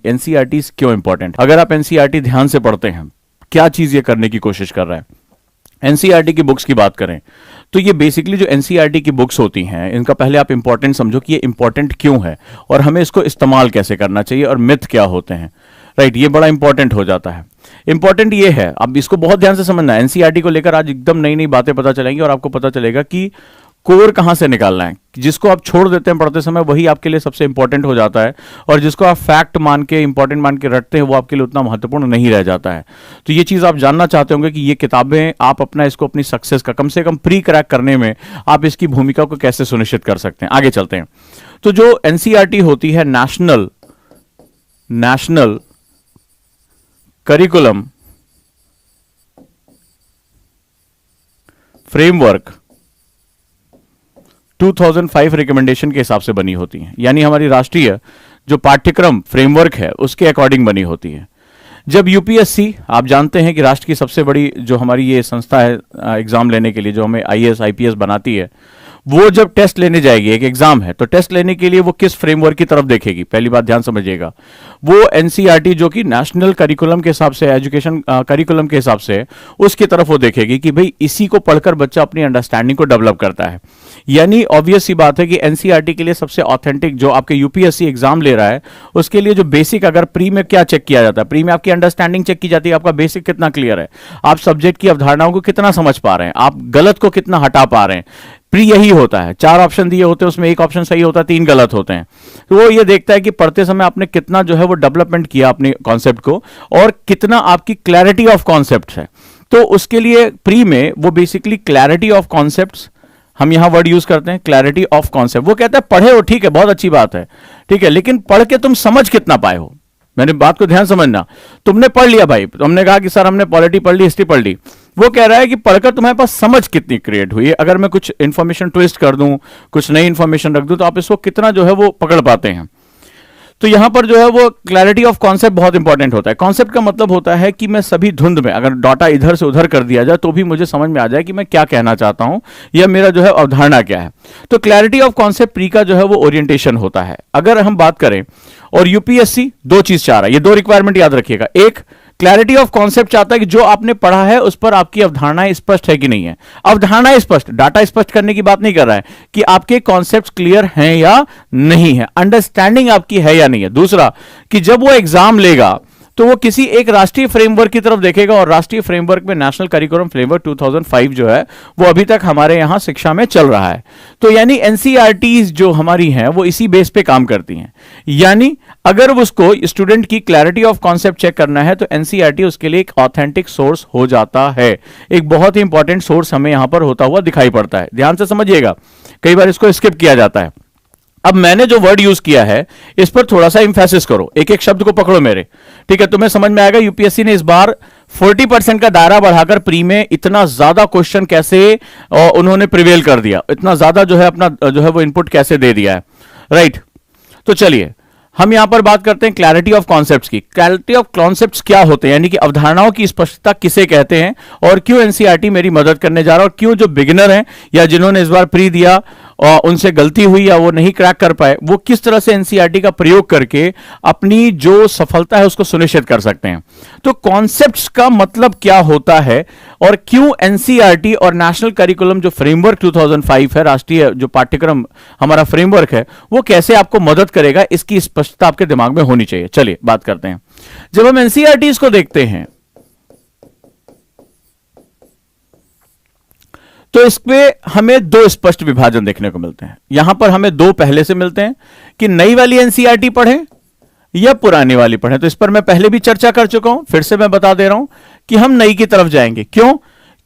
NCERT क्यों important. अगर आप एनसीईआरटी ध्यान से पढ़ते हैं, क्या चीज ये करने की कोशिश कर रहा है। एनसीईआरटी की बुक्स की बात करें तो ये बेसिकली जो एनसीईआरटी की बुक्स होती हैं, इनका पहले आप इंपॉर्टेंट समझो कि ये इंपॉर्टेंट क्यों है और हमें इसको इस्तेमाल कैसे करना चाहिए और मिथ क्या होते हैं। राइट, ये बड़ा इंपॉर्टेंट हो जाता है। इंपॉर्टेंट ये है, अब इसको बहुत ध्यान से समझना है। एनसीईआरटी को लेकर आज एकदम नई नई बातें पता चलेंगी और आपको पता चलेगा कि कोर कहां से निकालना है। जिसको आप छोड़ देते हैं पढ़ते समय, वही आपके लिए सबसे इंपॉर्टेंट हो जाता है, और जिसको आप फैक्ट मान के इंपॉर्टेंट मान के रटते हैं, वो आपके लिए उतना महत्वपूर्ण नहीं रह जाता है। तो ये चीज आप जानना चाहते होंगे कि ये किताबें आप अपना इसको अपनी सक्सेस का कम से कम प्री क्रैक करने में आप इसकी भूमिका को कैसे सुनिश्चित कर सकते हैं। आगे चलते हैं। तो जो एनसीईआरटी होती है, नेशनल करिकुलम फ्रेमवर्क 2005 रिकमेंडेशन के हिसाब से बनी होती है, यानी हमारी राष्ट्रीय जो पाठ्यक्रम फ्रेमवर्क है उसके अकॉर्डिंग बनी होती है। जब यूपीएससी, आप जानते हैं कि राष्ट्र की सबसे बड़ी जो हमारी ये संस्था है एग्जाम लेने के लिए, जो हमें आईएएस आईपीएस बनाती है, वो जब टेस्ट लेने जाएगी, एक एग्जाम है, तो टेस्ट लेने के लिए वो किस फ्रेमवर्क की तरफ देखेगी। पहली बात ध्यान समझिएगा, वो एनसीईआरटी जो कि नेशनल करिकुलम के हिसाब से, एजुकेशन करिकुलम के हिसाब से, उसकी तरफ वो देखेगी कि भाई इसी को पढ़कर बच्चा अपनी अंडरस्टैंडिंग को डेवलप करता है। यानी ऑब्वियस सी बात है कि एनसीईआरटी के लिए सबसे ऑथेंटिक जो आपके यूपीएससी एग्जाम ले रहा है, उसके लिए जो बेसिक, अगर प्री में क्या चेक किया जाता है, प्री में आपकी अंडरस्टैंडिंग चेक की जाती है, आपका बेसिक कितना क्लियर है, आप सब्जेक्ट की अवधारणाओं को कितना समझ पा रहे हैं, आप गलत को कितना हटा पा रहे हैं। प्री यही होता है, 4 ऑप्शन दिए होते हैं, उसमें एक ऑप्शन सही होता है, 3 गलत होते हैं। तो वो ये देखता है कि पढ़ते समय आपने कितना जो है वो डेवलपमेंट किया अपने कॉन्सेप्ट को, और कितना आपकी क्लैरिटी ऑफ कॉन्सेप्ट है। तो उसके लिए प्री में वो बेसिकली क्लैरिटी ऑफ कॉन्सेप्ट्स, हम यहां वर्ड यूज करते हैं क्लैरिटी ऑफ कॉन्सेप्ट। वो कहता है पढ़े हो, ठीक है, बहुत अच्छी बात है, ठीक है, लेकिन पढ़ के तुम समझ कितना पाए हो। मैंने बात को ध्यान समझना, तुमने पढ़ लिया भाई, तुमने कहा कि सर हमने पॉलिटी पढ़ ली, हिस्ट्री पढ़ ली, वो कह रहा है कि पढ़कर तुम्हारे पास समझ कितनी क्रिएट हुई है। अगर मैं कुछ इंफॉर्मेशन ट्विस्ट कर दूं, कुछ नई इंफॉर्मेशन रख दूं, तो आप इसको कितना जो है वो पकड़ पाते हैं। तो यहां पर जो है वो क्लैरिटी ऑफ कॉन्सेप्ट बहुत इंपॉर्टेंट होता है। कॉन्सेप्ट का मतलब होता है कि मैं सभी धुंध में, अगर डाटा इधर से उधर कर दिया जाए तो भी मुझे समझ में आ जाए कि मैं क्या कहना चाहता हूं या मेरा जो है अवधारणा क्या है। तो क्लैरिटी ऑफ कॉन्सेप्ट प्री का जो है वो ओरिएंटेशन होता है। अगर हम बात करें, और यूपीएससी 2 चीज चाह रहा है, ये 2 रिक्वायरमेंट याद रखिएगा। एक, क्लैरिटी ऑफ कॉन्सेप्ट चाहता है कि जो आपने पढ़ा है उस पर आपकी अवधारणाएं स्पष्ट है कि नहीं है। अवधारणाएं स्पष्ट, डाटा स्पष्ट करने की बात नहीं कर रहा है कि आपके कॉन्सेप्ट्स क्लियर हैं या नहीं है, अंडरस्टैंडिंग आपकी है या नहीं है। दूसरा, कि जब वो एग्जाम लेगा तो वो किसी एक राष्ट्रीय फ्रेमवर्क की तरफ देखेगा, और राष्ट्रीय फ्रेमवर्क में नेशनल करिकुलम फ्रेमवर्क 2005 जो है वो अभी तक हमारे यहां शिक्षा में चल रहा है। तो यानी एनसीईआरटीज जो हमारी हैं वो इसी बेस पे काम करती हैं। यानी अगर उसको स्टूडेंट की क्लैरिटी ऑफ कॉन्सेप्ट चेक करना है तो एनसीईआरटी उसके लिए एक ऑथेंटिक सोर्स हो जाता है। एक बहुत ही इंपॉर्टेंट सोर्स हमें यहां पर होता हुआ दिखाई पड़ता है। ध्यान से समझिएगा, कई बार इसको स्किप किया जाता है। अब मैंने जो वर्ड यूज किया है इस पर थोड़ा सा इंफेसिस करो, एक एक शब्द को पकड़ो मेरे, ठीक है, तुम्हें समझ में आएगा यूपीएससी ने इस बार 40% का दायरा बढ़ाकर प्री में इतना ज्यादा क्वेश्चन कैसे उन्होंने प्रिवेल कर दिया, इतना ज्यादा जो है अपना जो है वो इनपुट कैसे दे दिया है। राइट, तो चलिए हम यहां पर बात करते हैं क्लैरिटी ऑफ कॉन्सेप्ट्स की। क्लैरिटी ऑफ कॉन्सेप्ट्स क्या होते हैं, यानी कि अवधारणाओं की स्पष्टता किसे कहते हैं, और क्यों एनसीईआरटी मेरी मदद करने जा रहा है, और क्यों जो बिगिनर हैं या जिन्होंने इस बार प्री दिया और उनसे गलती हुई या वो नहीं क्रैक कर पाए, वो किस तरह से एनसीईआरटी का प्रयोग करके अपनी जो सफलता है उसको सुनिश्चित कर सकते हैं। तो कॉन्सेप्ट्स का मतलब क्या होता है, और क्यों एनसीईआरटी और नेशनल करिकुलम जो फ्रेमवर्क 2005 है, राष्ट्रीय जो पाठ्यक्रम हमारा फ्रेमवर्क है, वो कैसे आपको मदद करेगा, इसकी स्पष्टता आपके दिमाग में होनी चाहिए। चलिए बात करते हैं। जब हम एनसीईआरटी को देखते हैं तो इसमें हमें 2 स्पष्ट विभाजन देखने को मिलते हैं। यहां पर हमें 2 पहले से मिलते हैं कि नई वाली एनसीईआरटी पढ़ें या पुरानी वाली पढ़ें। तो इस पर मैं पहले भी चर्चा कर चुका हूं, फिर से मैं बता दे रहा हूं कि हम नई की तरफ जाएंगे।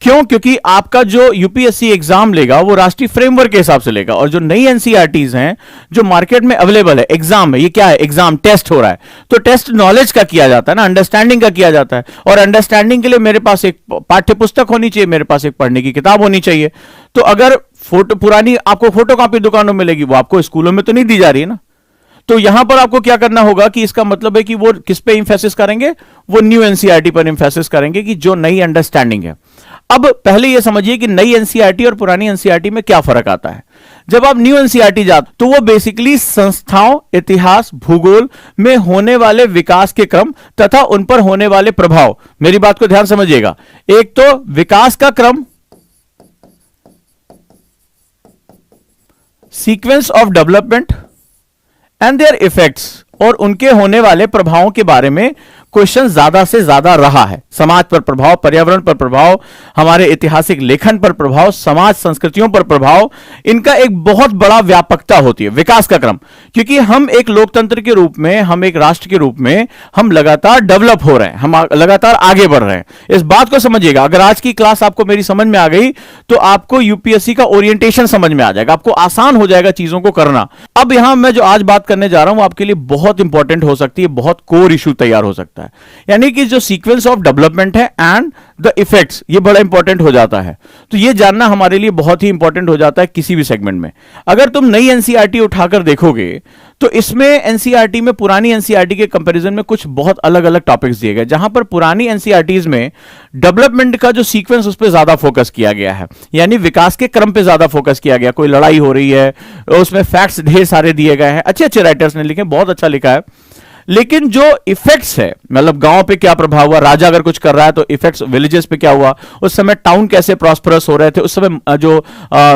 क्योंकि आपका जो यूपीएससी एग्जाम लेगा वो राष्ट्रीय फ्रेमवर्क के हिसाब से लेगा, और जो नई एनसीईआरटीज हैं जो मार्केट में अवेलेबल है, एग्जाम है, ये क्या है, एग्जाम टेस्ट हो रहा है, तो टेस्ट नॉलेज का किया जाता है ना, अंडरस्टैंडिंग का किया जाता है, और अंडरस्टैंडिंग के लिए मेरे पास एक पाठ्य पुस्तक होनी चाहिए, मेरे पास एक पढ़ने की किताब होनी चाहिए। तो अगर पुरानी आपको फोटोकॉपी दुकानों में मिलेगी, वो आपको स्कूलों में तो नहीं दी जा रही है ना। तो यहां पर आपको क्या करना होगा कि इसका मतलब है कि वो किस पे इंफेसिस करेंगे, वो न्यू एनसीईआरटी पर इंफेसिस करेंगे कि जो नई अंडरस्टैंडिंग है। अब पहले यह समझिए कि नई एनसीईआरटी और पुरानी एनसीईआरटी में क्या फर्क आता है। जब आप न्यू एनसीईआरटी जाते तो वो बेसिकली संस्थाओं, इतिहास, भूगोल में होने वाले विकास के क्रम तथा उन पर होने वाले प्रभाव, मेरी बात को ध्यान समझिएगा, एक तो विकास का क्रम, sequence of development and there effects, और उनके होने वाले प्रभावों के बारे में क्वेश्चन ज्यादा से ज्यादा रहा है। समाज पर प्रभाव, पर्यावरण पर प्रभाव, हमारे ऐतिहासिक लेखन पर प्रभाव, समाज संस्कृतियों पर प्रभाव, इनका एक बहुत बड़ा व्यापकता होती है। विकास का क्रम, क्योंकि हम एक लोकतंत्र के रूप में, हम एक राष्ट्र के रूप में हम लगातार डेवलप हो रहे हैं, हम लगातार आगे बढ़ रहे हैं। इस बात को समझिएगा। अगर आज की क्लास आपको मेरी समझ में आ गई तो आपको यूपीएससी का ओरिएंटेशन समझ में आ जाएगा, आपको आसान हो जाएगा चीजों को करना। अब यहां मैं जो आज बात करने जा रहा हूं आपके लिए बहुत इंपॉर्टेंट हो सकती है, बहुत कोर इशू तैयार हो सकता है। यानी कि जो सीक्वेंस ऑफ डेवलपमेंट है एंड द इफेक्ट्स, ये बड़ा इंपॉर्टेंट हो जाता है। तो ये जानना हमारे लिए बहुत ही इंपॉर्टेंट हो जाता है किसी भी सेगमेंट में। अगर तुम नई एनसीईआरटी उठाकर देखोगे तो इसमें एनसीईआरटी में पुरानी एनसीईआरटी के कंपैरिजन में कुछ बहुत अलग अलग टॉपिक्स दिए गए, जहां पर पुरानी एनसीईआरटीज में डेवलपमेंट का जो सीक्वेंस उस पर ज्यादा फोकस किया गया है, यानी विकास के क्रम पे ज्यादा फोकस किया गया। कोई लड़ाई हो रही है, उसमें फैक्ट्स ढेर सारे दिए गए हैं, अच्छे अच्छे राइटर्स ने लिखे, बहुत अच्छा लिखा है। लेकिन जो इफेक्ट्स है, मतलब गांव पे क्या प्रभाव हुआ, राजा अगर कुछ कर रहा है तो इफेक्ट्स विलेजेस पे क्या हुआ, उस समय टाउन कैसे प्रॉस्परस हो रहे थे, उस समय जो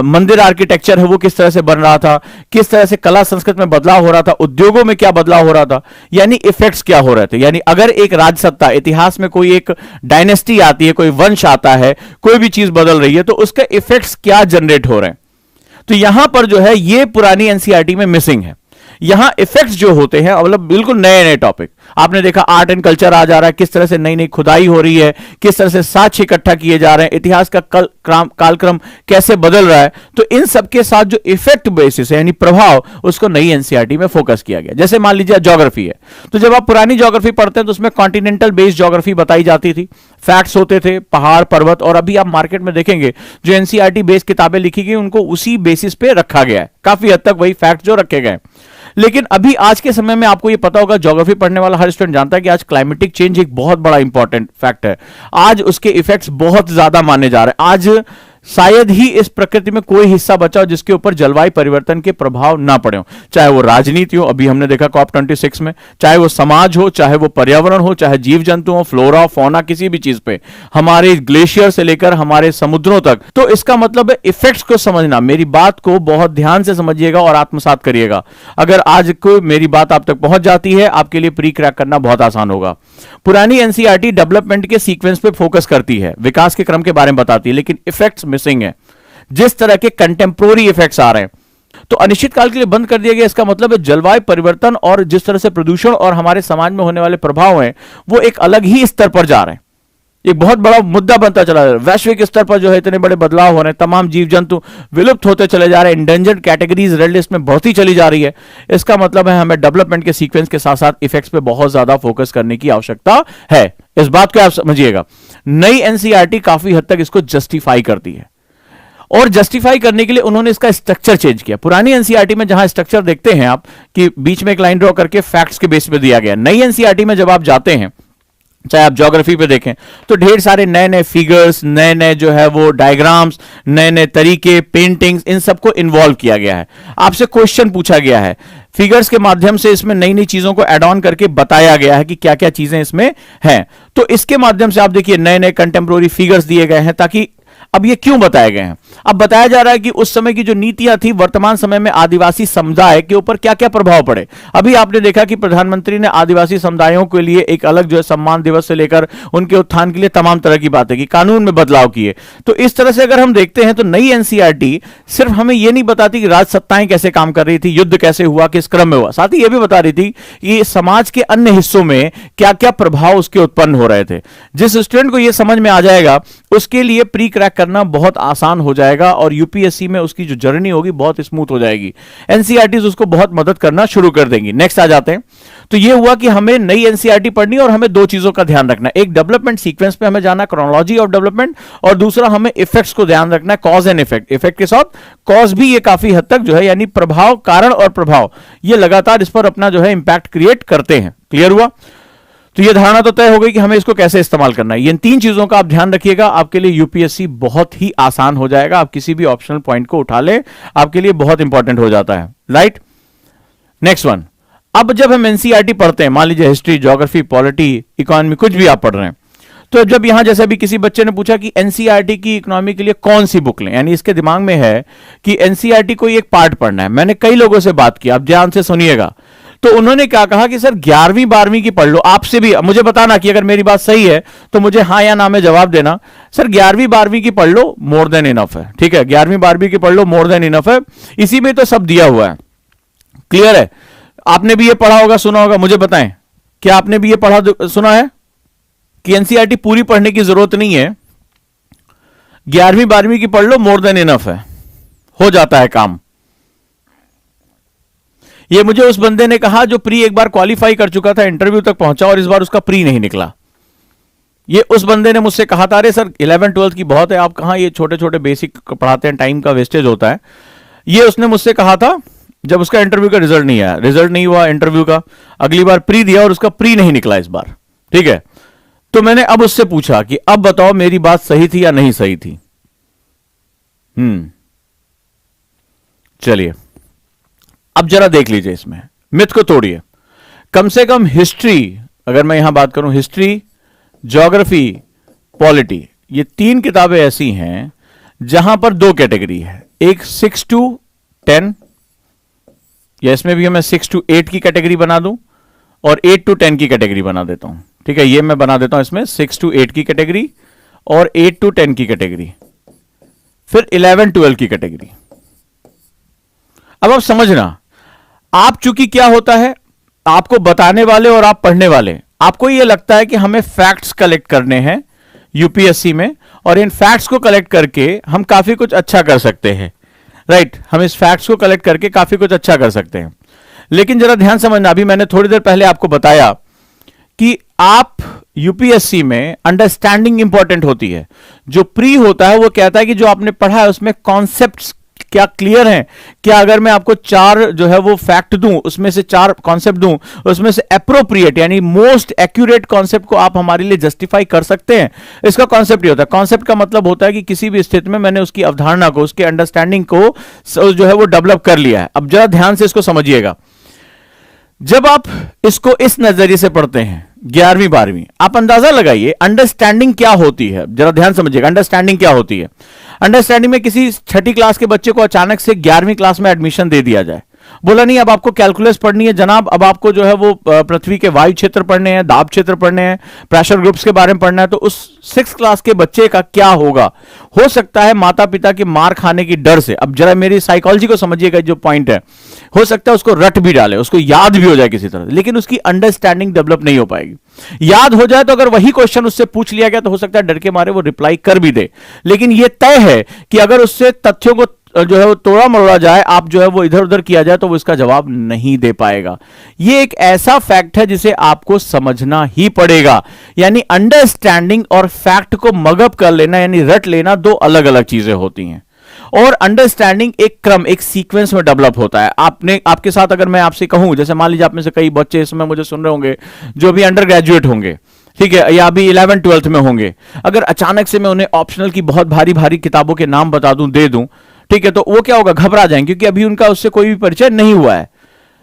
मंदिर आर्किटेक्चर है वो किस तरह से बन रहा था, किस तरह से कला संस्कृति में बदलाव हो रहा था, उद्योगों में क्या बदलाव हो रहा था, यानी इफेक्ट्स क्या हो रहे थे। यानी अगर एक राजसत्ता, इतिहास में कोई एक डायनेस्टी आती है, कोई वंश आता है, कोई भी चीज बदल रही है, तो उसके इफेक्ट्स क्या जनरेट हो रहे हैं। तो यहां पर जो है ये पुरानी एनसीईआरटी में मिसिंग है। यहां इफेक्ट्स जो होते हैं मतलब बिल्कुल नए नए टॉपिक, आपने देखा आर्ट एंड कल्चर आ जा रहा है, किस तरह से नई नई खुदाई हो रही है, किस तरह से साक्ष्य इकट्ठा किए जा रहे हैं, इतिहास का कालक्रम कैसे बदल रहा है। तो इन सबके साथ जो इफेक्ट बेसिस है यानी प्रभाव, उसको नई एनसीईआरटी में फोकस किया गया। जैसे मान लीजिए ज्योग्राफी है, तो जब आप पुरानी ज्योग्राफी पढ़ते हैं तो उसमें कॉन्टिनेंटल बेस्ड ज्योग्राफी बताई जाती थी, फैक्ट्स होते थे, पहाड़ पर्वत, और अभी आप मार्केट में देखेंगे जो एनसीईआरटी बेस्ड किताबें लिखी गई उनको उसी बेसिस पे रखा गया है, काफी हद तक वही फैक्ट जो रखे गए। लेकिन अभी आज के समय में आपको यह पता होगा, ज्योग्राफी पढ़ने वाला हर स्टूडेंट जानता है कि आज क्लाइमेटिक चेंज एक बहुत बड़ा इंपॉर्टेंट फैक्ट है। आज उसके इफेक्ट्स बहुत ज्यादा माने जा रहे हैं। आज शायद ही इस प्रकृति में कोई हिस्सा बचा हो जिसके ऊपर जलवायु परिवर्तन के प्रभाव ना पड़े हो, चाहे वो राजनीति हो, अभी हमने देखा COP26 में, चाहे वो समाज हो, चाहे वो पर्यावरण हो, चाहे जीव जंतु हो, फ्लोरा फौना, किसी भी चीज पे, हमारे ग्लेशियर से लेकर हमारे समुद्रों तक। तो इसका मतलब है इफेक्ट्स को समझना। मेरी बात को बहुत ध्यान से समझिएगा और आत्मसात करिएगा। अगर आज को मेरी बात आप तक पहुंच जाती है, आपके लिए प्री क्रैक करना बहुत आसान होगा। पुरानी एनसीईआरटी डेवलपमेंट के सीक्वेंस पे फोकस करती है, विकास के क्रम के बारे में बताती है, लेकिन इफेक्ट्स मिसिंग है। जिस तरह के कंटेम्पोररी इफेक्ट्स आ रहे हैं तो अनिश्चित काल के लिए बंद कर दिया गया। इसका मतलब है जलवायु परिवर्तन और जिस तरह से प्रदूषण और हमारे समाज में होने वाले प्रभाव हैं वो एक अलग ही स्तर पर जा रहे हैं। एक बहुत बड़ा मुद्दा बनता चला जा रहा है। वैश्विक स्तर पर जो है इतने बड़े बदलाव हो रहे हैं, तमाम जीव जंतु विलुप्त होते चले जा रहे हैं, इंडेंजर्ड कैटेगरीज रेड लिस्ट में बढ़ती चली जा रही है। इसका मतलब है हमें डेवलपमेंट के सीक्वेंस के साथ साथ इफेक्ट्स पे बहुत ज्यादा फोकस करने की आवश्यकता है। इस बात को आप समझिएगा। नई एनसीईआरटी काफी हद तक इसको जस्टिफाई करती है और जस्टिफाई करने के लिए उन्होंने इसका स्ट्रक्चर चेंज किया। पुरानी एनसीईआरटी में जहां स्ट्रक्चर देखते हैं आप कि बीच में एक लाइन ड्रॉ करके फैक्ट्स के बेस पे दिया गया, नई एनसीईआरटी में जब आप जाते हैं, चाहे आप ज्योग्राफी पे देखें, तो ढेर सारे नए नए फिगर्स, नए नए जो है वो डायग्राम्स, नए नए तरीके, पेंटिंग्स, इन सबको इन्वॉल्व किया गया है। आपसे क्वेश्चन पूछा गया है, फिगर्स के माध्यम से इसमें नई नई चीजों को एड ऑन करके बताया गया है कि क्या क्या चीजें इसमें हैं। तो इसके माध्यम से आप देखिए नए नए कंटेम्प्रोरी फिगर्स दिए गए हैं। ताकि अब ये क्यों बताए गए हैं? अब बताया जा रहा है कि उस समय की जो नीतियां थी वर्तमान समय में आदिवासी समुदाय के ऊपर क्या क्या प्रभाव पड़े। अभी आपने देखा कि प्रधानमंत्री ने आदिवासी समुदायों के लिए एक अलग जो है सम्मान दिवस से लेकर उनके उत्थान के लिए तमाम तरह की बातें की, कानून में बदलाव किए। तो इस तरह से अगर हम देखते हैं तो नई एनसीईआरटी सिर्फ हमें यह नहीं बताती कि राजसत्ताएं कैसे काम कर रही थी, युद्ध कैसे हुआ, किस क्रम में हुआ, साथ ही यह भी बता रही थी कि समाज के अन्य हिस्सों में क्या क्या प्रभाव उसके उत्पन्न हो रहे थे। जिस स्टूडेंट को यह समझ में आ जाएगा उसके लिए प्री क्रैक करना बहुत आसान हो जाएगा और यूपीएससी में उसकी जो जर्नी होगी बहुत स्मूथ हो जाएगी। एनसीईआरटीज उसको बहुत मदद करना शुरू कर देंगी। नेक्स्ट आ जाते हैं। तो ये हुआ कि हमें नई एनसीईआरटी पढ़नी और हमें दो चीजों का ध्यान रखना, एक डेवलपमेंट सीक्वेंस पे हमें जाना, क्रोनोलॉजी ऑफ डेवलपमेंट, और दूसरा हमें इफेक्ट्स को ध्यान रखना, कॉज एंड इफेक्ट। इफेक्ट के साथ कॉज भी ये काफी हद तक जो है यानी प्रभाव, कारण और प्रभाव ये लगातार इस पर अपना जो है इंपैक्ट क्रिएट करते हैं। क्लियर हुआ? तो यह धारणा तो तय हो गई कि हमें इसको कैसे इस्तेमाल करना है। इन तीन चीजों का आप ध्यान रखिएगा, आपके लिए यूपीएससी बहुत ही आसान हो जाएगा। आप किसी भी ऑप्शनल पॉइंट को उठा ले, आपके लिए बहुत इंपॉर्टेंट हो जाता है, राइट। नेक्स्ट वन, अब जब हम एनसीईआरटी पढ़ते हैं, मान लीजिए हिस्ट्री, ज्योग्राफी, पॉलिटी, इकोनॉमी, कुछ भी आप पढ़ रहे हैं, तो जब यहां जैसे अभी किसी बच्चे ने पूछा कि एनसीईआरटी की इकोनॉमी के लिए कौन सी बुक लें, यानी इसके दिमाग में है कि एनसीईआरटी को एक पार्ट पढ़ना है। मैंने कई लोगों से बात की, आप ध्यान से सुनिएगा। तो उन्होंने क्या कहा कि सर 11वीं 12वीं की पढ़ लो। आपसे भी मुझे बताना कि अगर मेरी बात सही है तो मुझे हां या ना में जवाब देना। सर 11वीं 12वीं की पढ़ लो, मोर देन इनफ है, ठीक है। 11वीं 12वीं की पढ़ लो, मोर देन इनफ है, इसी में तो सब दिया हुआ है, क्लियर है। आपने भी ये पढ़ा होगा, सुना होगा, मुझे बताएं, क्या आपने भी ये पढ़ा सुना है कि एनसीईआरटी पूरी पढ़ने की जरूरत नहीं है, 11वीं 12वीं की पढ़ लो, मोर देन इनफ है, हो जाता है काम। ये मुझे उस बंदे ने कहा जो प्री एक बार क्वालिफाई कर चुका था, इंटरव्यू तक पहुंचा और इस बार उसका प्री नहीं निकला। ये उस बंदे ने मुझसे कहा था, अरे सर 11 12 की बहुत है, आप कहां ये छोटे छोटे बेसिक पढ़ाते हैं, टाइम का वेस्टेज होता है। ये उसने मुझसे कहा था जब उसका इंटरव्यू का रिजल्ट नहीं आया, रिजल्ट नहीं हुआ इंटरव्यू का, अगली बार प्री दिया और उसका प्री नहीं निकला इस बार, ठीक है। तो मैंने अब उससे पूछा कि अब बताओ मेरी बात सही थी या नहीं सही थी। चलिए अब जरा देख लीजिए, इसमें मिथ को तोड़िए। कम से कम हिस्ट्री, अगर मैं यहां बात करूं, हिस्ट्री, ज्योग्राफी, पॉलिटी, ये तीन किताबें ऐसी हैं जहां पर दो कैटेगरी है, एक 6 to 10, या इसमें भी मैं 6 to 8 की कैटेगरी बना दूं और 8 to 10 की कैटेगरी बना देता हूं, ठीक है। ये मैं बना देता हूं इसमें 6 to 8 की कैटेगरी और 8 to 10 की कैटेगरी, फिर 11 12 की कैटेगरी। अब आप समझना, आप चूंकि क्या होता है, आपको बताने वाले और आप पढ़ने वाले, आपको यह लगता है कि हमें फैक्ट्स कलेक्ट करने हैं यूपीएससी में, और इन फैक्ट्स को कलेक्ट करके हम काफी कुछ अच्छा कर सकते हैं, राइट। हम इस फैक्ट्स को कलेक्ट करके काफी कुछ अच्छा कर सकते हैं। लेकिन जरा ध्यान समझना, अभी मैंने थोड़ी देर पहले आपको बताया कि आप यूपीएससी में अंडरस्टैंडिंग इंपॉर्टेंट होती है। जो प्री होता है वो कहता है कि जो आपने पढ़ा है उसमें कॉन्सेप्ट्स क्या क्लियर हैं, क्या अगर मैं आपको 4 जो है वो फैक्ट दूं, उसमें से 4 कॉन्सेप्ट दूं, उसमें से एप्रोप्रिएट यानी मोस्ट एक्यूरेट कॉन्सेप्ट को आप हमारे लिए जस्टिफाई कर सकते हैं। इसका कॉन्सेप्ट ये होता है, कॉन्सेप्ट का मतलब होता है कि किसी भी स्थिति में मैंने उसकी अवधारणा को, उसके अंडरस्टैंडिंग को जो है वो डेवलप कर लिया है। अब जरा ध्यान से इसको समझिएगा, जब आप इसको इस नजरिए से पढ़ते हैं 11वीं 12वीं, आप अंदाजा लगाइए अंडरस्टैंडिंग क्या होती है। जरा ध्यान समझिएगा, अंडरस्टैंडिंग क्या होती है। अंडरस्टैंडिंग में किसी छठी क्लास के बच्चे को अचानक से 11वीं क्लास में एडमिशन दे दिया जाए, बोला नहीं अब आपको कैलकुलस पढ़नी है जनाब, अब आपको जो है वो पृथ्वी के वायु क्षेत्र पढ़ने हैं, दाब क्षेत्र पढ़ने हैं, प्रेशर ग्रुप्स के बारे में पढ़ना है, तो उस 6 क्लास के बच्चे का क्या होगा। हो सकता है माता पिता के मार खाने की डर से, अब जरा मेरी साइकोलॉजी को समझिएगा, जो पॉइंट है, हो सकता है उसको रट भी डाले, उसको याद भी हो जाए किसी तरह, लेकिन उसकी अंडरस्टैंडिंग डेवलप नहीं हो पाएगी। याद हो जाए तो अगर वही क्वेश्चन उससे पूछ लिया गया तो हो सकता है डर के मारे वो रिप्लाई कर भी दे, लेकिन यह तय है कि अगर उससे तथ्यों को जो है वो तोड़ा मरोड़ा जाए, आप जो है वो इधर उधर किया जाए, तो वो इसका जवाब नहीं दे पाएगा। ये एक ऐसा फैक्ट है जिसे आपको समझना ही पड़ेगा। यानी अंडरस्टैंडिंग और फैक्ट को मगअप कर लेना यानी रट लेना दो अलग अलग चीजें होती हैं। और अंडरस्टैंडिंग एक क्रम, एक सीक्वेंस में डेवलप होता है। आपने आपके साथ अगर मैं आपसे कहूं, जैसे मान लीजिए आप में से कई बच्चे इसमें मुझे सुन रहे होंगे जो भी अंडर ग्रेजुएट होंगे, ठीक है, या अभी 11 12 में होंगे, अगर अचानक से मैं उन्हें ऑप्शनल की बहुत भारी भारी किताबों के नाम बता दूं, दे दूं, ठीक है, तो वो क्या होगा, घबरा जाएंगे, क्योंकि अभी उनका उससे कोई भी परिचय नहीं हुआ है।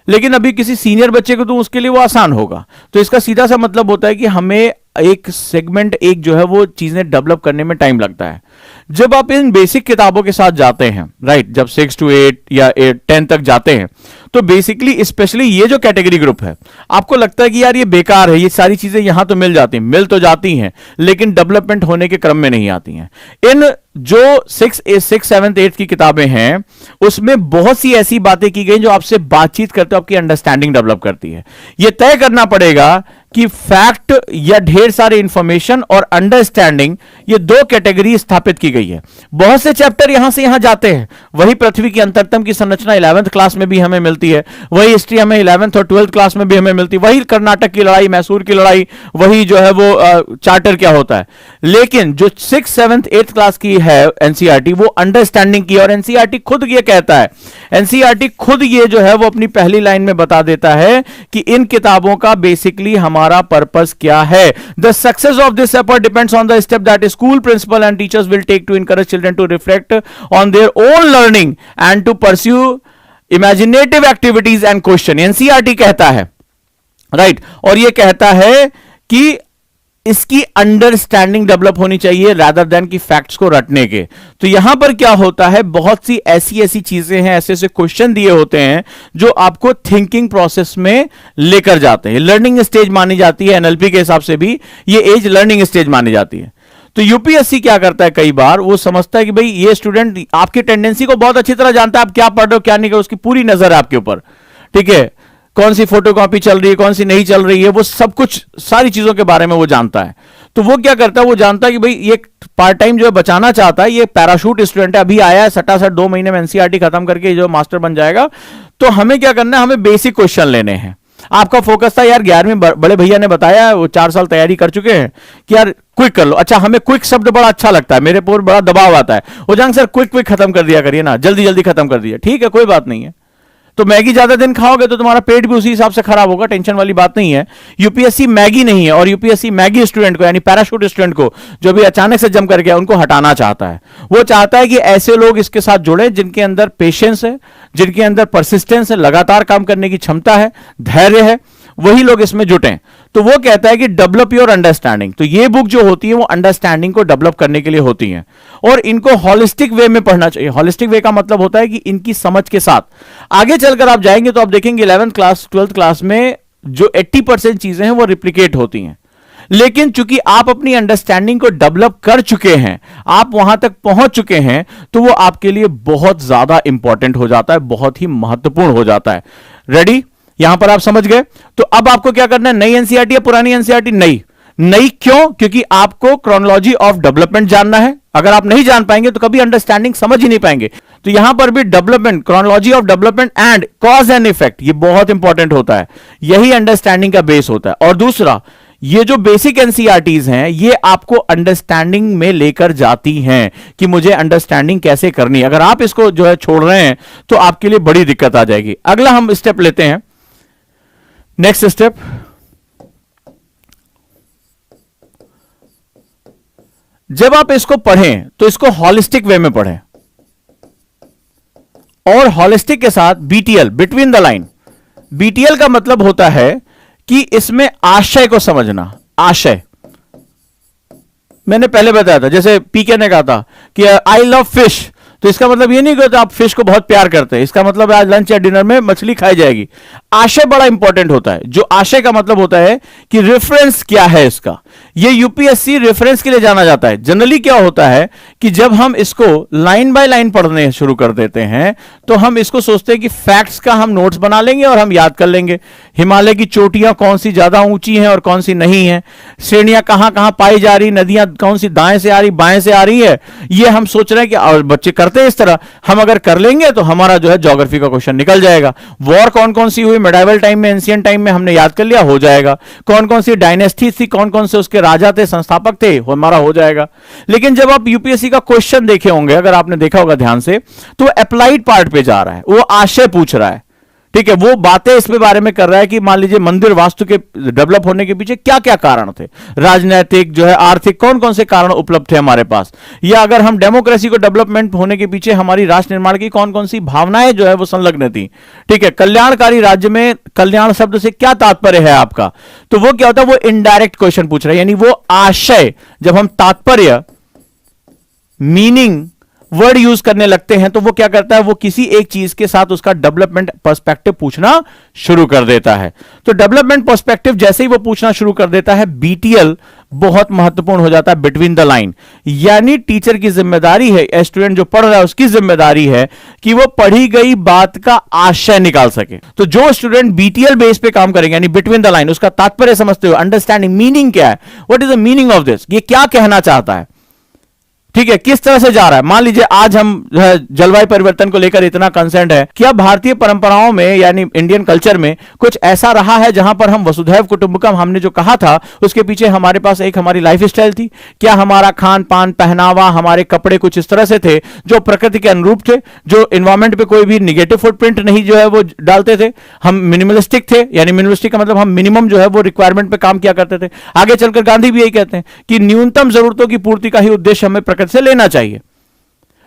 लेकिन अभी किसी सीनियर बच्चे को तो उसके लिए वो आसान होगा। तो इसका सीधा सा मतलब होता है कि हमें एक सेगमेंट, एक जो है वो चीजें डेवलप करने में टाइम लगता है। जब आप इन बेसिक किताबों के साथ जाते हैं, राइट, जब 6 to 8 या 10 तक जाते हैं, तो बेसिकली स्पेशली ये जो कैटेगरी ग्रुप है, आपको लगता है कि यार ये बेकार है, ये सारी चीजें यहां तो मिल जाती हैं, मिल तो जाती हैं, लेकिन डेवलपमेंट होने के क्रम में नहीं आती हैं। इन जो 6 7 8 की किताबें हैं, उसमें बहुत सी ऐसी बातें की गई जो आपसे बातचीत करते हो आपकी अंडरस्टैंडिंग डेवलप करती है। यह तय करना पड़ेगा कि फैक्ट या ढेर सारे इंफॉर्मेशन और अंडरस्टैंडिंग, ये दो कैटेगरी स्थापित की गई है। बहुत से चैप्टर यहां से यहां जाते हैं, वही पृथ्वी की अंतरतम की संरचना 11th क्लास में भी हमें मिलती है, वही हिस्ट्री हमें 11th और 12th क्लास में भी हमें मिलती है, वही कर्नाटक की लड़ाई, मैसूर की लड़ाई, वही जो है वो चार्टर क्या होता है। लेकिन जो 6 7 8 क्लास की है एनसीईआरटी, वो अंडरस्टैंडिंग की, और एनसीईआरटी खुद ये कहता है, एनसीईआरटी खुद ये जो है वो अपनी पहली लाइन में बता देता है कि इन किताबों का बेसिकली हमारा पर्पस क्या है। The success of this effort depends on the step that school principal and teachers will take to encourage children to reflect on their own learning and to pursue imaginative activities and question. NCERT कहता है, right, और ये कहता है कि इसकी understanding develop होनी चाहिए रादर देन कि फैक्ट्स को रटने के। तो यहां पर क्या होता है, बहुत सी ऐसी ऐसी चीजें हैं, ऐसे ऐसे क्वेश्चन दिए होते हैं जो आपको थिंकिंग प्रोसेस में लेकर जाते हैं। लर्निंग स्टेज मानी जाती है, एनएलपी के हिसाब से भी ये एज लर्निंग स्टेज मानी जाती है। तो यूपीएससी क्या करता है, कई बार वो समझता है कि भाई ये स्टूडेंट आपकी टेंडेंसी को बहुत अच्छी तरह जानता है, आप क्या पढ़ रहे हो क्या नहीं कर, उसकी पूरी नजर है आपके ऊपर, ठीक है, कौन सी फोटोकॉपी चल रही है कौन सी नहीं चल रही है, वो सब कुछ सारी चीजों के बारे में वो जानता है। तो वो क्या करता है, वो जानता है कि भाई ये पार्ट टाइम जो है बचाना चाहता है, ये पैराशूट स्टूडेंट है, अभी आया है सटासट 2 महीने में एनसीईआरटी खत्म करके जो मास्टर बन जाएगा। तो हमें क्या करना है, हमें बेसिक क्वेश्चन लेने हैं। आपका फोकस था यार 11वीं बड़े भैया ने बताया, वो 4 साल तैयारी कर चुके हैं कि यार क्विक कर लो। अच्छा, हमें क्विक शब्द बड़ा अच्छा लगता है, मेरे पर बड़ा दबाव आता है, वो जान सर क्विक क्विक खत्म कर दिया करिए ना, जल्दी जल्दी खत्म कर दिया, ठीक है कोई बात नहीं है। तो मैगी ज्यादा दिन खाओगे तो तुम्हारा पेट भी उसी हिसाब से खराब होगा, टेंशन वाली बात नहीं है। यूपीएससी मैगी नहीं है, और यूपीएससी मैगी स्टूडेंट को यानी पैराशूट स्टूडेंट को जो भी अचानक से जम कर गया उनको हटाना चाहता है। वो चाहता है कि ऐसे लोग इसके साथ जुड़े जिनके अंदर पेशेंस है, जिनके अंदर परसिस्टेंस है, लगातार काम करने की क्षमता है, धैर्य है, वही लोग इसमें जुटें। तो वो कहता है कि डेवलप योर अंडरस्टैंडिंग। तो ये बुक जो होती है वो अंडरस्टैंडिंग को डेवलप करने के लिए होती है, और इनको हॉलिस्टिक वे में पढ़ना चाहिए। हॉलिस्टिक वे का मतलब होता है कि इनकी समझ के साथ आगे चलकर आप जाएंगे तो आप देखेंगे 11th क्लास 12th क्लास में जो 80% चीजें हैं वो रिप्लिकेट होती हैं। लेकिन चूंकि आप अपनी अंडरस्टैंडिंग को डेवलप कर चुके हैं, आप वहां तक पहुंच चुके हैं, तो वो आपके लिए बहुत ज्यादा इंपॉर्टेंट हो जाता है, बहुत ही महत्वपूर्ण हो जाता है। रेडी, यहां पर आप समझ गए। तो अब आपको क्या करना है, नई एनसीईआरटी या पुरानी एनसीईआरटी? नई। नई क्यों? क्योंकि आपको क्रोनोलॉजी ऑफ डेवलपमेंट जानना है। अगर आप नहीं जान पाएंगे तो कभी अंडरस्टैंडिंग समझ ही नहीं पाएंगे। तो यहां पर भी development, chronology of development and cause and effect, ये बहुत इंपॉर्टेंट होता है, यही अंडरस्टैंडिंग का बेस होता है। और दूसरा, ये जो बेसिक एनसीईआरटीज हैं ये आपको अंडरस्टैंडिंग में लेकर जाती हैं कि मुझे अंडरस्टैंडिंग कैसे करनी है। अगर आप इसको जो है छोड़ रहे हैं तो आपके लिए बड़ी दिक्कत आ जाएगी। अगला हम स्टेप लेते हैं, नेक्स्ट स्टेप, जब आप इसको पढ़ें तो इसको हॉलिस्टिक वे में पढ़ें, और हॉलिस्टिक के साथ BTL, between the line. BTL का मतलब होता है कि इसमें आशय को समझना। आशय मैंने पहले बताया था, जैसे पीके ने कहा था कि आई लव फिश, तो इसका मतलब ये नहीं कि आप फिश को बहुत प्यार करते हैं, इसका मतलब आज लंच या डिनर में मछली खाई जाएगी। आशय बड़ा इंपॉर्टेंट होता है। जो आशय का मतलब होता है कि रेफरेंस क्या है इसका, ये यूपीएससी रेफरेंस के लिए जाना जाता है। जनरली क्या होता है कि जब हम इसको लाइन बाय लाइन पढ़ने शुरू कर देते हैं तो हम इसको सोचते हैं कि फैक्ट्स का हम नोट्स बना लेंगे और हम याद कर लेंगे। हिमालय की चोटियां कौन सी ज्यादा ऊंची हैं और कौन सी नहीं है, श्रेणियां कहां कहां पाई जा रही, नदियां कौन सी दाएं से आ रही बाएं से आ रही है, ये हम सोच रहे हैं कि, और बच्चे करते हैं इस तरह। हम अगर कर लेंगे तो हमारा जो है ज्योग्राफी का क्वेश्चन निकल जाएगा। वॉर कौन कौन सी हुई मेडाइवल टाइम में, एंशिएंट टाइम में, हमने याद कर लिया, हो जाएगा। कौन कौन सी डायनेस्टी थी, कौन कौन से उसके राजा थे, संस्थापक थे, हमारा हो जाएगा। लेकिन जब आप यूपीएससी का क्वेश्चन देखे होंगे, अगर आपने देखा होगा ध्यान से, तो अप्लाइड पार्ट पे जा रहा है, वो आशय पूछ रहा है, ठीक है, वो बातें इसमें बारे में कर रहा है कि मान लीजिए मंदिर वास्तु के डेवलप होने के पीछे क्या क्या कारण थे, राजनीतिक जो है, आर्थिक, कौन कौन से कारण उपलब्ध थे हमारे पास, या अगर हम डेमोक्रेसी को डेवलपमेंट होने के पीछे हमारी राष्ट्र निर्माण की कौन कौन सी भावनाएं जो है वो संलग्न थी, ठीक है। कल्याणकारी राज्य में कल्याण शब्द से क्या तात्पर्य है आपका, तो वो क्या होता है, वो इनडायरेक्ट क्वेश्चन पूछ रहा है। यानी वो आशय, जब हम तात्पर्य, मीनिंग वर्ड यूज करने लगते हैं तो वो क्या करता है, वो किसी एक चीज के साथ उसका डेवलपमेंट पर्सपेक्टिव पूछना शुरू कर देता है। तो डेवलपमेंट पर्सपेक्टिव जैसे ही वो पूछना शुरू कर देता है, बीटीएल बहुत महत्वपूर्ण हो जाता है, बिटवीन द लाइन। यानी टीचर की जिम्मेदारी है, स्टूडेंट जो पढ़ रहा है उसकी जिम्मेदारी है कि वो पढ़ी गई बात का आशय निकाल सके। तो जो स्टूडेंट बीटीएल बेस पे काम करेंगे, यानी बिटवीन द लाइन, उसका तात्पर्य समझते हुए, अंडरस्टैंडिंग, मीनिंग क्या है, what is the meaning of this, ये क्या कहना चाहता है, ठीक है, किस तरह से जा रहा है। मान लीजिए आज हम जलवायु परिवर्तन को लेकर इतना कंसर्न है, क्या भारतीय परंपराओं में यानी इंडियन कल्चर में कुछ ऐसा रहा है जहां पर हम वसुधैव कुटुंबकम हमने जो कहा था उसके पीछे हमारे पास एक हमारी लाइफ स्टाइल थी? क्या हमारा खान पान पहनावा हमारे कपड़े कुछ इस तरह से थे जो प्रकृति के अनुरूप थे, जो इन्वायरमेंट पे कोई भी निगेटिव फुटप्रिंट नहीं जो है वो डालते थे? हम मिनिमलिस्टिक थे, यानी मिनिमलिस्टिक का मतलब हम मिनिमम जो है वो रिक्वायरमेंट पे काम किया करते थे। आगे चलकर गांधी भी यही कहते हैं कि न्यूनतम जरूरतों की पूर्ति का ही उद्देश्य हमें प्रकृति से लेना चाहिए।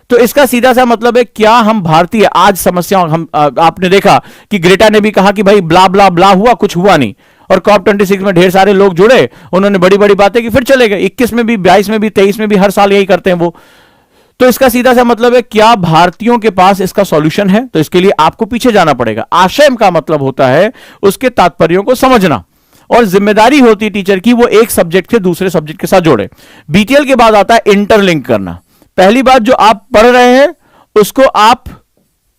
तो इसका सीधा सा मतलब है, क्या हम भारतीय आज समस्याओं हम आपने देखा कि ग्रेटा ने भी कहा कि भाई ब्ला ब्ला ब्ला हुआ, कुछ हुआ नहीं, और कॉप 26 में ढेर सारे लोग जुड़े, उन्होंने बड़ी बड़ी बातें की, फिर चले गए। 21 में भी, 22 में भी, 23 में भी, हर साल यही करते हैं वो। तो इसका सीधा सा मतलब है, क्या भारतीयों के पास इसका सॉल्यूशन है? तो इसके लिए आपको पीछे जाना पड़ेगा। आशय का मतलब होता है उसके तात्पर्यों को समझना, और जिम्मेदारी होती है टीचर की वो एक सब्जेक्ट से दूसरे सब्जेक्ट के साथ जोड़े। बीटीएल के बाद आता है इंटरलिंक करना। पहली बात, जो आप पढ़ रहे हैं उसको आप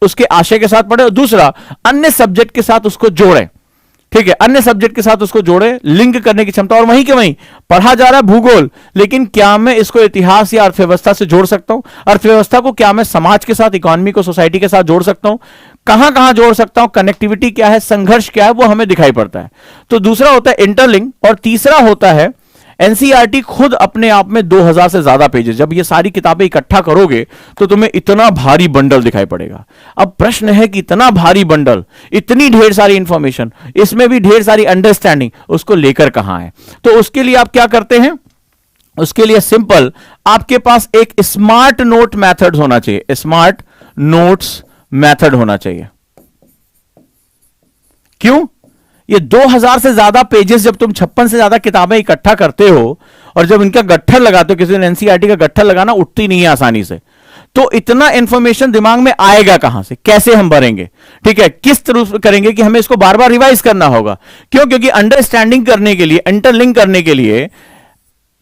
उसके आशय के साथ पढ़े, और दूसरा अन्य सब्जेक्ट के साथ उसको जोड़ें। ठीक है, अन्य सब्जेक्ट के साथ उसको जोड़े, लिंक करने की क्षमता। और वहीं के वहीं पढ़ा जा रहा है भूगोल, लेकिन क्या मैं इसको इतिहास या अर्थव्यवस्था से जोड़ सकता हूं? अर्थव्यवस्था को क्या मैं समाज के साथ, इकोनॉमी को, सोसाइटी के साथ जोड़ सकता हूं? कहां कहां जोड़ सकता हूं? कनेक्टिविटी क्या है, संघर्ष क्या है, वो हमें दिखाई पड़ता है। तो दूसरा होता है इंटरलिंक, और तीसरा होता है एनसीईआरटी खुद अपने आप में 2000 से ज्यादा पेजेस। जब ये सारी किताबें इकट्ठा करोगे तो तुम्हें इतना भारी बंडल दिखाई पड़ेगा। अब प्रश्न है कि इतना भारी बंडल, इतनी ढेर सारी इंफॉर्मेशन, इसमें भी ढेर सारी अंडरस्टैंडिंग, उसको लेकर कहां है? तो उसके लिए आप क्या करते हैं? उसके लिए सिंपल, आपके पास एक स्मार्ट नोट मेथड होना चाहिए। स्मार्ट नोट्स मेथड होना चाहिए। क्यों? ये 2000 से ज्यादा पेजेस, जब तुम 56 से ज्यादा किताबें इकट्ठा करते हो और जब इनका गट्ठर लगाते हो, किसी ने एनसीईआरटी का गट्ठर लगाना उठती नहीं है आसानी से, तो इतना इंफॉर्मेशन दिमाग में आएगा कहां से? कैसे हम भरेंगे? ठीक है, किस तरह करेंगे कि हमें इसको बार बार रिवाइज करना होगा। क्यों? क्योंकि अंडरस्टैंडिंग करने के लिए, इंटरलिंक करने के लिए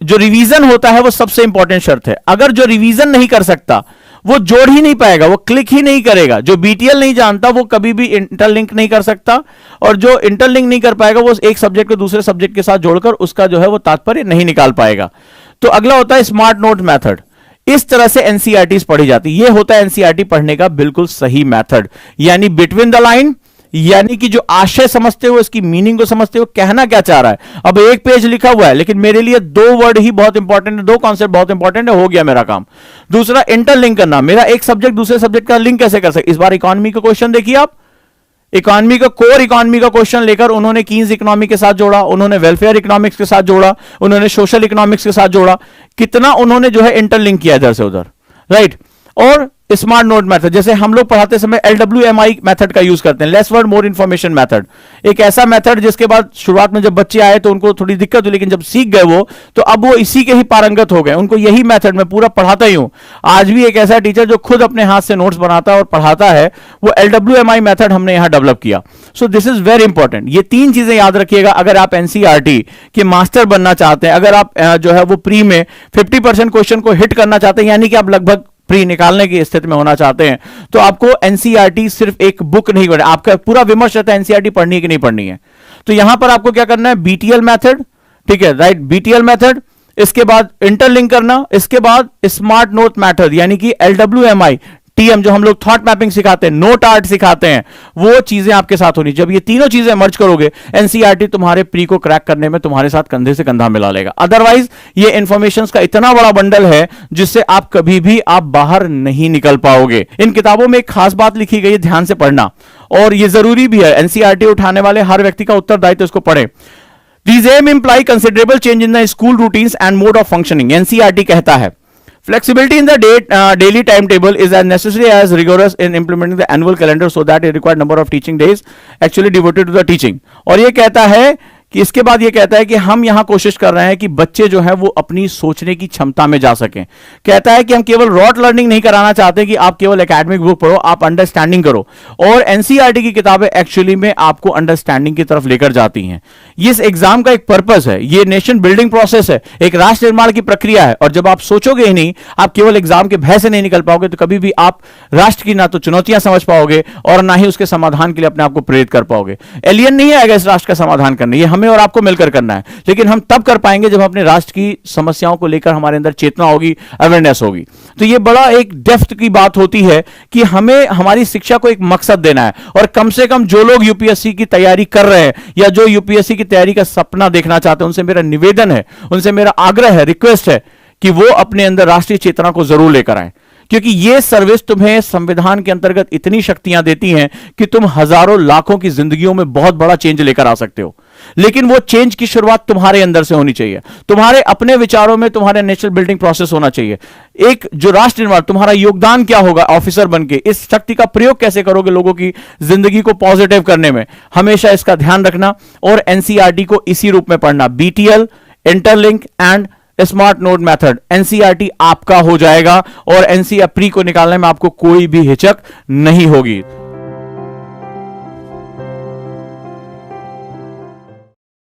जो रिवीजन होता है वो सबसे इंपॉर्टेंट शर्त है। अगर जो रिवीजन नहीं कर सकता वो जोड़ ही नहीं पाएगा, वो क्लिक ही नहीं करेगा। जो बीटीएल नहीं जानता वो कभी भी इंटरलिंक नहीं कर सकता, और जो इंटरलिंक नहीं कर पाएगा वो एक सब्जेक्ट को दूसरे सब्जेक्ट के साथ जोड़कर उसका जो है वो तात्पर्य नहीं निकाल पाएगा। तो अगला होता है स्मार्ट नोट मेथड। इस तरह से एनसीईआरटी पढ़ी जाती है। ये होता है एनसीईआरटी पढ़ने का बिल्कुल सही मेथड, यानी बिटवीन द लाइन, यानी कि जो आशय समझते हो, इसकी मीनिंग को समझते हो, कहना क्या चाह रहा है। अब एक पेज लिखा हुआ है लेकिन मेरे लिए 2 वर्ड ही बहुत इंपॉर्टेंट है, 2 कॉन्सेप्ट बहुत इंपॉर्टेंट है, हो गया मेरा काम। दूसरा इंटरलिंक करना, मेरा एक सब्जेक्ट दूसरे सब्जेक्ट का लिंक कैसे कर सकते। इस बार इकोनॉमी का क्वेश्चन देखिए आप, इकोनॉमी का, कोर इकोनॉमी का क्वेश्चन लेकर उन्होंने कीन्स इकोनॉमी के साथ जोड़ा, उन्होंने वेलफेयर इकोनॉमिक्स के साथ जोड़ा, उन्होंने सोशल इकोनॉमिक्स के साथ जोड़ा। कितना उन्होंने जो है इंटरलिंक किया इधर से उधर, राइट। और स्मार्ट नोट मेथड, जैसे हम लोग पढ़ाते समय LWMI मेथड का यूज करते हैं, less word more information method. एक ऐसा मेथड जिसके बाद शुरुआत में जब बच्चे आए तो उनको थोड़ी दिक्कत हुई, लेकिन जब सीख गए वो, तो अब वो इसी के ही पारंगत हो गए। उनको यही मेथड मैं पूरा पढ़ाता ही हूं। आज भी एक ऐसा टीचर जो खुद अपने हाथ से नोट्स बनाता है और पढ़ाता है, वो LWMI मेथड हमने यहां डेवलप किया। So this is very important. ये 3 चीजें याद रखिएगा अगर आप एनसीईआरटी के मास्टर बनना चाहते हैं। अगर आप जो है वो प्री में 50% क्वेश्चन को हिट करना चाहते हैं, यानी कि आप लगभग प्री निकालने की स्थिति में होना चाहते हैं, तो आपको एनसीईआरटी सिर्फ एक बुक नहीं पढ़ना, आपका पूरा विमर्श रहता है एनसीईआरटी पढ़नी है कि नहीं पढ़नी है। तो यहां पर आपको क्या करना है, बीटीएल मेथड, ठीक है, राइट, बीटीएल मेथड, इसके बाद इंटरलिंक करना, इसके बाद स्मार्ट नोट मेथड, यानी कि LWMI, TM जो हम लोग थॉट मैपिंग सिखाते हैं, नोट आर्ट सिखाते हैं, वो चीजें आपके साथ होनी। जब ये तीनों चीजें मर्ज करोगे, एनसीईआरटी तुम्हारे प्री को क्रैक करने में तुम्हारे साथ कंधे से कंधा मिला लेगा। अदरवाइज ये इंफॉर्मेशन का इतना बड़ा बंडल है जिससे आप कभी भी आप बाहर नहीं निकल पाओगे। इन किताबों में एक खास बात लिखी गई है, ध्यान से पढ़ना, और ये जरूरी भी है। एनसीईआरटी उठाने वाले हर व्यक्ति का उत्तरदायित्व इसको पढ़े। These aim imply considerable change in the school routines and mode of functioning. NCERT कहता है flexibility in the daily timetable is as necessary as rigorous in implementing the annual calendar so that a required number of teaching days actually devoted to the teaching. और ये कहता है कि इसके बाद ये कहता है कि हम यहां कोशिश कर रहे हैं कि बच्चे जो है वो अपनी सोचने की क्षमता में जा सकें। कहता है कि हम केवल रॉट लर्निंग नहीं कराना चाहते कि आप केवल एकेडमिक बुक पढ़ो, आप अंडरस्टैंडिंग करो। और एनसीईआरटी की किताबें एक्चुअली में आपको अंडरस्टैंडिंग की तरफ लेकर जाती हैं। इस एग्जाम का एक पर्पस है, ये नेशन बिल्डिंग प्रोसेस है, एक राष्ट्र निर्माण की प्रक्रिया है। और जब आप सोचोगे ही नहीं, आप केवल एग्जाम के भय से नहीं निकल पाओगे, तो कभी भी आप राष्ट्र की ना तो चुनौतियां समझ पाओगे और ना ही उसके समाधान के लिए अपने आप को प्रेरित कर पाओगे। एलियन नहीं आएगा इस राष्ट्र का समाधान करने, ये हम हमें और आपको मिलकर करना है, लेकिन हम तब कर पाएंगे जब अपने राष्ट्र की समस्याओं को लेकर हमारे अंदर चेतना होगी, अवेयरनेस होगी। तो ये बड़ा एक डेप्थ की बात होती है कि हमें हमारी शिक्षा को एक मकसद देना है, और कम से कम जो लोग यूपीएससी की तैयारी कर रहे हैं या जो यूपीएससी की तैयारी का सपना देखना चाहते हैं, उनसे मेरा निवेदन है, उनसे मेरा आग्रह है, रिक्वेस्ट है कि वो अपने अंदर राष्ट्रीय चेतना को जरूर लेकर आए, क्योंकि ये सर्विस तुम्हें संविधान के अंतर्गत इतनी शक्तियां देती हैं कि तुम हजारों लाखों की जिंदगियों में बहुत बड़ा चेंज लेकर आ सकते हो। लेकिन वो चेंज की शुरुआत तुम्हारे अंदर से होनी चाहिए, तुम्हारे अपने विचारों में तुम्हारे नेचुरल बिल्डिंग प्रोसेस होना चाहिए। एक जो राष्ट्र निर्माण, तुम्हारा योगदान क्या होगा ऑफिसर बनके, इस शक्ति का प्रयोग कैसे करोगे लोगों की जिंदगी को पॉजिटिव करने में, हमेशा इसका ध्यान रखना। और एनसीईआरटी को इसी रूप में पढ़ना, BTL, interlink and smart note method. NCERT आपका हो जाएगा और एनसीईआरटी प्री को निकालने में आपको कोई भी हिचक नहीं होगी।